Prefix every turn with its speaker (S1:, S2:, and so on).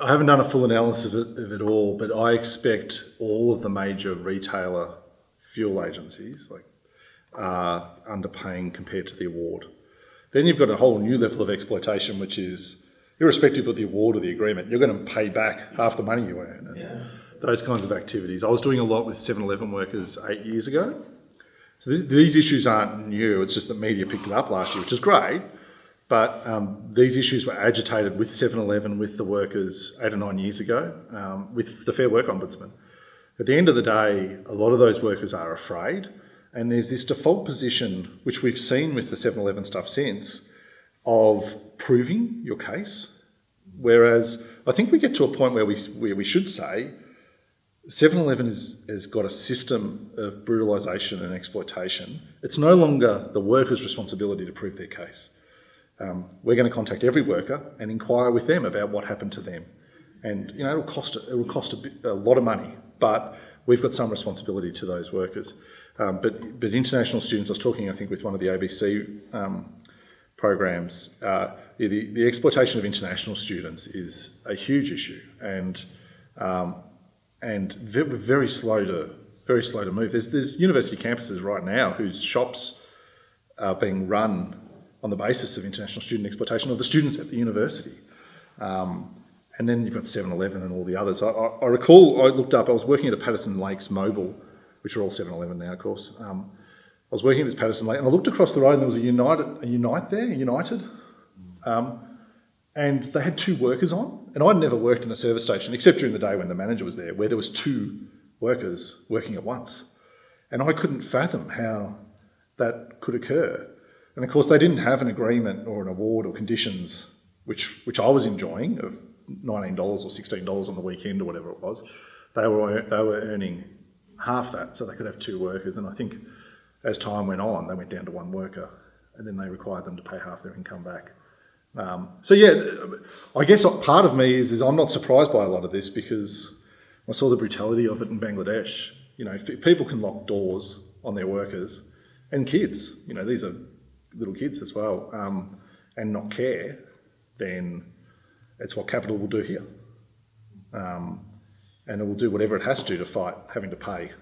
S1: I haven't done a full analysis of it all, but I expect all of the major retailer fuel agencies are underpaying compared to the award. Then you've got a whole new level of exploitation, which is irrespective of the award or the agreement, you're going to pay back half the money you earn.
S2: Yeah.
S1: Those kinds of activities. I was doing a lot with 7-Eleven workers 8 years ago. So these issues aren't new, it's just that media picked it up last year, which is great. But these issues were agitated with 7-Eleven, with the workers 8 or 9 years ago, with the Fair Work Ombudsman. At the end of the day, a lot of those workers are afraid, and there's this default position, which we've seen with the 7-Eleven stuff since, of proving your case. Whereas I think we get to a point where we should say 7-Eleven has got a system of brutalisation and exploitation. It's no longer the worker's responsibility to prove their case. We're going to contact every worker and inquire with them about what happened to them. And it'll cost a lot of money, but we've got some responsibility to those workers. But international students, I was talking, I think, with one of the ABC programs. The exploitation of international students is a huge issue, and very slow to move. There's university campuses right now whose shops are being run on the basis of international student exploitation of the students at the university. And then you've got 7-Eleven and all the others. I recall, I looked up, I was working at a Patterson Lakes Mobile, which are all 7-Eleven now, of course. I was working at this Patterson Lake, and I looked across the road, and there was a United. And they had 2 workers on. And I'd never worked in a service station, except during the day when the manager was there, where there was 2 workers working at once. And I couldn't fathom how that could occur. And of course, they didn't have an agreement or an award or conditions, which I was enjoying, of $19 or $16 on the weekend or whatever it was. They were earning half that, so they could have 2 workers. And I think as time went on, they went down to 1 worker, and then they required them to pay half their income back. So yeah, I guess part of me is I'm not surprised by a lot of this, because I saw the brutality of it in Bangladesh. If people can lock doors on their workers and kids, these are little kids as well, and not care, then it's what capital will do here. And it will do whatever it has to fight having to pay